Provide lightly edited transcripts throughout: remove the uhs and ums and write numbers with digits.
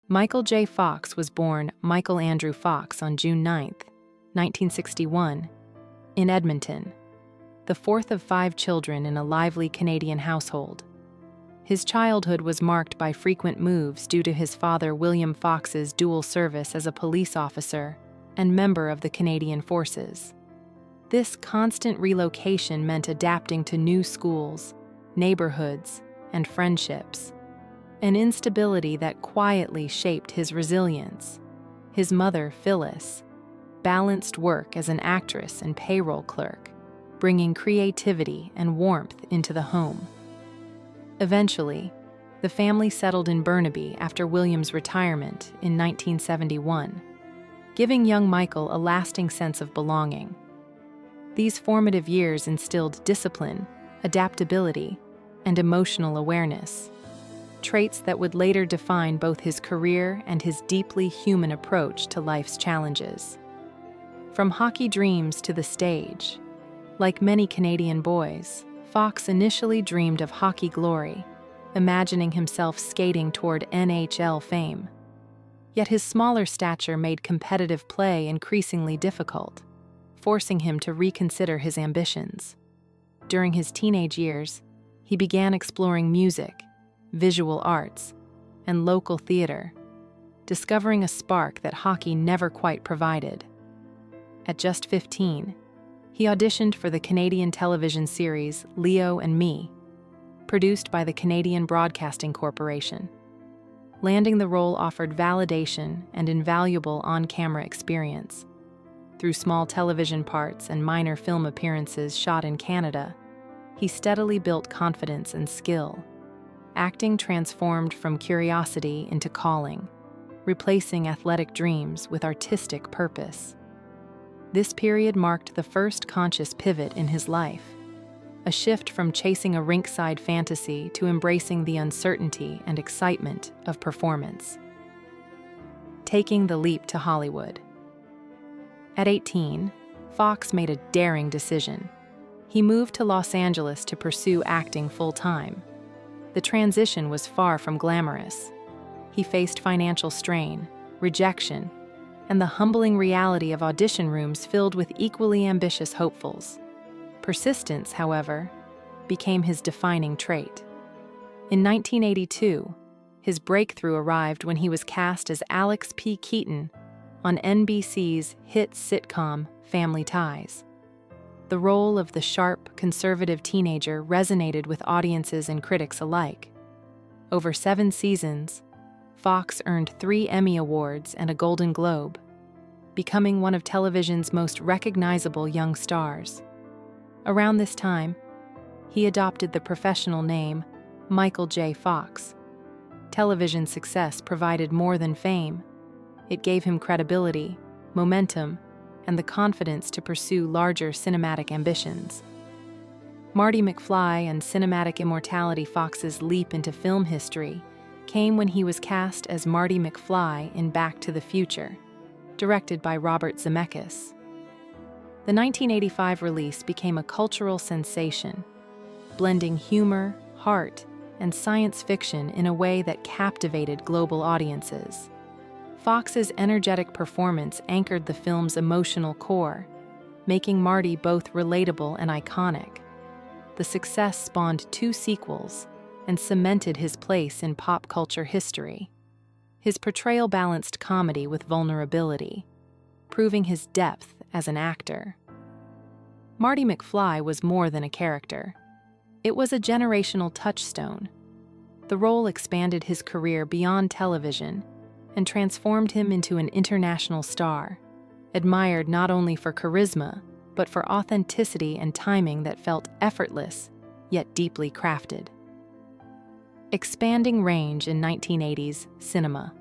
Michael J. Fox was born Michael Andrew Fox on June 9, 1961, in Edmonton, the fourth of 5 children in a lively Canadian household. His childhood was marked by frequent moves due to his father William Fox's dual service as a police officer and member of the Canadian Forces. This constant relocation meant adapting to new schools, neighborhoods, and friendships, an instability that quietly shaped his resilience. His mother, Phyllis, balanced work as an actress and payroll clerk, bringing creativity and warmth into the home. Eventually, the family settled in Burnaby after William's retirement in 1971, giving young Michael a lasting sense of belonging. These formative years instilled discipline, adaptability, and emotional awareness, traits that would later define both his career and his deeply human approach to life's challenges. From hockey dreams to the stage, like many Canadian boys, Fox initially dreamed of hockey glory, imagining himself skating toward NHL fame. Yet his smaller stature made competitive play increasingly difficult, forcing him to reconsider his ambitions. During his teenage years, he began exploring music, visual arts, and local theater, discovering a spark that hockey never quite provided. At just 15, he auditioned for the Canadian television series Leo and Me, produced by the Canadian Broadcasting Corporation. Landing the role offered validation and invaluable on-camera experience. Through small television parts and minor film appearances shot in Canada, he steadily built confidence and skill. Acting transformed from curiosity into calling, replacing athletic dreams with artistic purpose. This period marked the first conscious pivot in his life, a shift from chasing a rinkside fantasy to embracing the uncertainty and excitement of performance. Taking the leap to Hollywood. At 18, Fox made a daring decision. He moved to Los Angeles to pursue acting full-time. The transition was far from glamorous. He faced financial strain, rejection, and the humbling reality of audition rooms filled with equally ambitious hopefuls. Persistence, however, became his defining trait. In 1982, his breakthrough arrived when he was cast as Alex P. Keaton on NBC's hit sitcom Family Ties. The role of the sharp, conservative teenager resonated with audiences and critics alike. Over 7 seasons, Fox earned 3 Emmy Awards and a Golden Globe, becoming one of television's most recognizable young stars. Around this time, he adopted the professional name Michael J. Fox. Television success provided more than fame. It gave him credibility, momentum, and the confidence to pursue larger cinematic ambitions. Marty McFly and cinematic immortality. Fox's leap into film history came when he was cast as Marty McFly in Back to the Future, directed by Robert Zemeckis. The 1985 release became a cultural sensation, blending humor, heart, and science fiction in a way that captivated global audiences. Fox's energetic performance anchored the film's emotional core, making Marty both relatable and iconic. The success spawned 2 sequels and cemented his place in pop culture history. His portrayal balanced comedy with vulnerability, proving his depth as an actor. Marty McFly was more than a character. It was a generational touchstone. The role expanded his career beyond television and transformed him into an international star, admired not only for charisma, but for authenticity and timing that felt effortless, yet deeply crafted. Expanding range in 1980s cinema.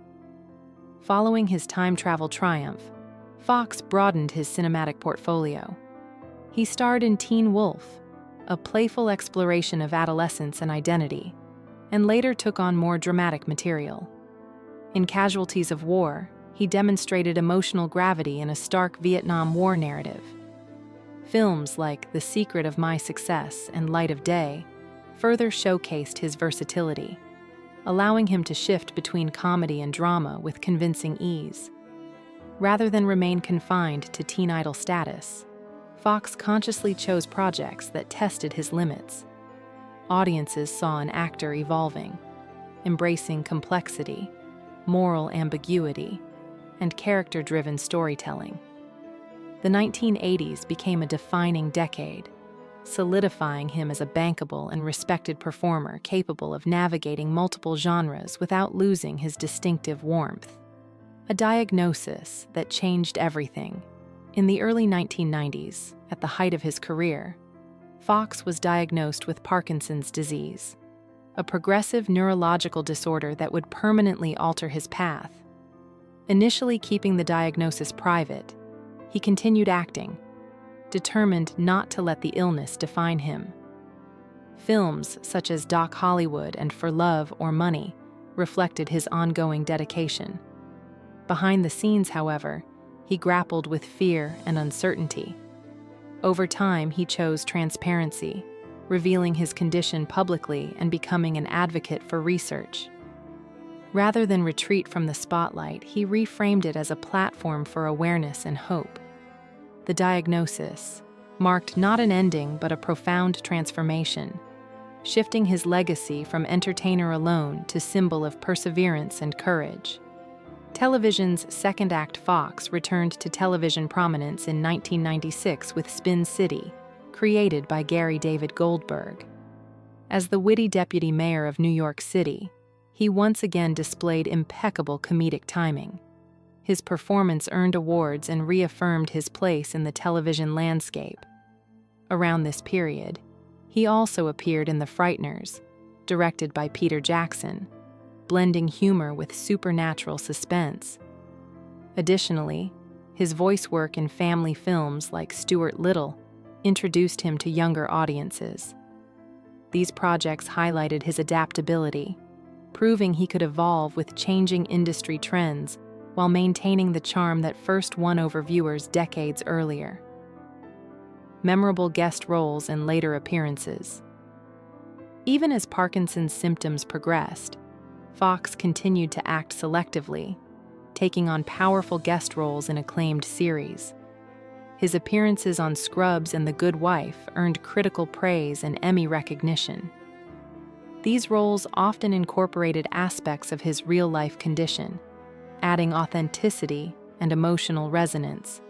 Following his time travel triumph, Fox broadened his cinematic portfolio. He starred in Teen Wolf, a playful exploration of adolescence and identity, and later took on more dramatic material. In Casualties of War, he demonstrated emotional gravity in a stark Vietnam War narrative. Films like The Secret of My Success and Light of Day further showcased his versatility. allowing him to shift between comedy and drama with convincing ease. Rather than remain confined to teen idol status, Fox consciously chose projects that tested his limits. Audiences saw an actor evolving, embracing complexity, moral ambiguity, and character-driven storytelling. The 1980s became a defining decade, solidifying him as a bankable and respected performer capable of navigating multiple genres without losing his distinctive warmth. A diagnosis that changed everything. In the early 1990s, at the height of his career, Fox was diagnosed with Parkinson's disease, a progressive neurological disorder that would permanently alter his path. Initially keeping the diagnosis private, he continued acting, determined not to let the illness define him. Films such as Doc Hollywood and For Love or Money reflected his ongoing dedication. Behind the scenes, however, he grappled with fear and uncertainty. Over time, he chose transparency, revealing his condition publicly and becoming an advocate for research. Rather than retreat from the spotlight, he reframed it as a platform for awareness and hope. The diagnosis marked not an ending but a profound transformation, shifting his legacy from entertainer alone to symbol of perseverance and courage. Television's second act Fox returned to television prominence in 1996 with Spin City, created by Gary David Goldberg. As the witty deputy mayor of New York City, he once again displayed impeccable comedic timing. His performance earned awards and reaffirmed his place in the television landscape. Around this period, he also appeared in The Frighteners, directed by Peter Jackson, blending humor with supernatural suspense. Additionally, his voice work in family films like Stuart Little introduced him to younger audiences. These projects highlighted his adaptability, proving he could evolve with changing industry trends while maintaining the charm that first won over viewers decades earlier. Memorable guest roles and later appearances. Even as Parkinson's symptoms progressed, Fox continued to act selectively, taking on powerful guest roles in acclaimed series. His appearances on Scrubs and The Good Wife earned critical praise and Emmy recognition. These roles often incorporated aspects of his real-life condition, adding authenticity and emotional resonance.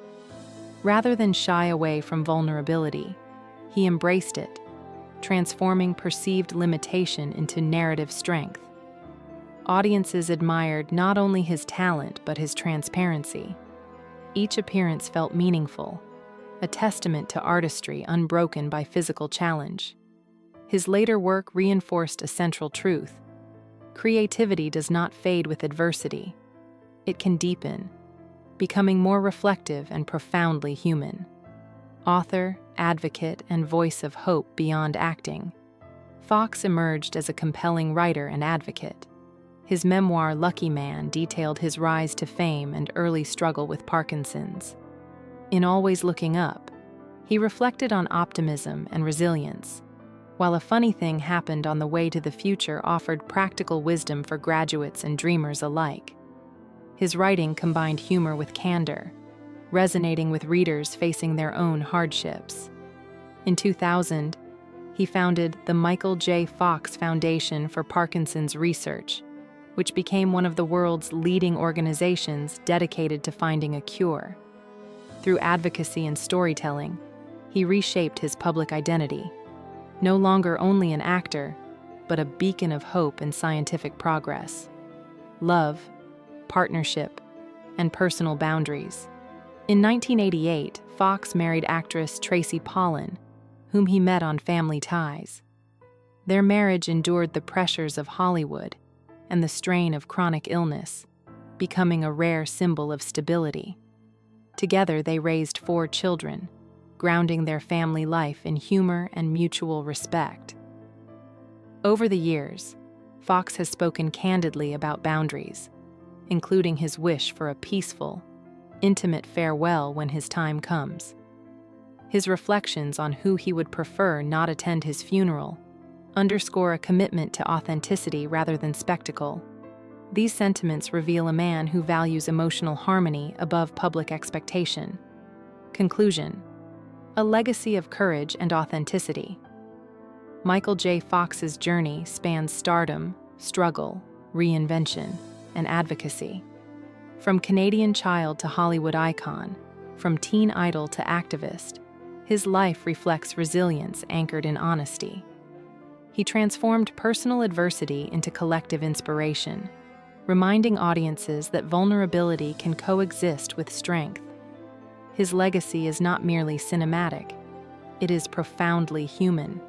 Rather than shy away from vulnerability, he embraced it, transforming perceived limitation into narrative strength. Audiences admired not only his talent but his transparency. Each appearance felt meaningful, a testament to artistry unbroken by physical challenge. His later work reinforced a central truth: creativity does not fade with adversity. It can deepen, becoming more reflective and profoundly human. Author, advocate, and voice of hope beyond acting, Fox emerged as a compelling writer and advocate. His memoir, Lucky Man, detailed his rise to fame and early struggle with Parkinson's. In Always Looking Up, he reflected on optimism and resilience, while A Funny Thing Happened on the Way to the Future offered practical wisdom for graduates and dreamers alike. His writing combined humor with candor, resonating with readers facing their own hardships. In 2000, he founded the Michael J. Fox Foundation for Parkinson's Research, which became one of the world's leading organizations dedicated to finding a cure. Through advocacy and storytelling, he reshaped his public identity, no longer only an actor, but a beacon of hope and scientific progress. Love, partnership, and personal boundaries. In 1988, Fox married actress Tracy Pollan, whom he met on Family Ties. Their marriage endured the pressures of Hollywood and the strain of chronic illness, becoming a rare symbol of stability. Together, they raised 4 children, grounding their family life in humor and mutual respect. Over the years, Fox has spoken candidly about boundaries, including his wish for a peaceful, intimate farewell when his time comes. His reflections on who he would prefer not attend his funeral underscore a commitment to authenticity rather than spectacle. These sentiments reveal a man who values emotional harmony above public expectation. Conclusion: a legacy of courage and authenticity. Michael J. Fox's journey spans stardom, struggle, reinvention, and advocacy. From Canadian child to Hollywood icon, from teen idol to activist, his life reflects resilience anchored in honesty. He transformed personal adversity into collective inspiration, reminding audiences that vulnerability can coexist with strength. His legacy is not merely cinematic, it is profoundly human.